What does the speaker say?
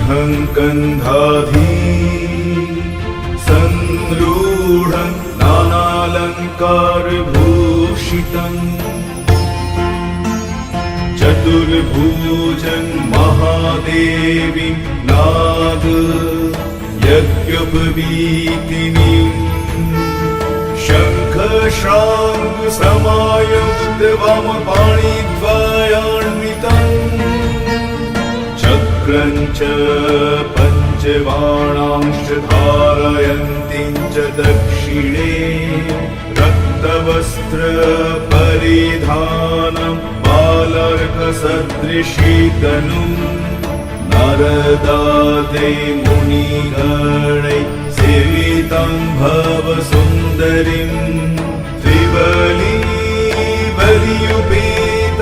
सिंहं कन्धाधी संरूढं नानालङ्कारभूषितम् चतुर्भुजं महादेवीं नाद यज्ञोपवीतिनीम् शङ्खश्राङ्ग समायुक्त वामपाणिद्वयान्वितम् चक्रं च पञ्चबाणांश्च धारयन्तीं च दक्षिणे रक्तवस्त्रपरिधानं बालर्कसदृशीतनुम् नरदादै मुनिगणैः सेवितं भवसुन्दरीं त्रिबली बलियुपेतनाभिना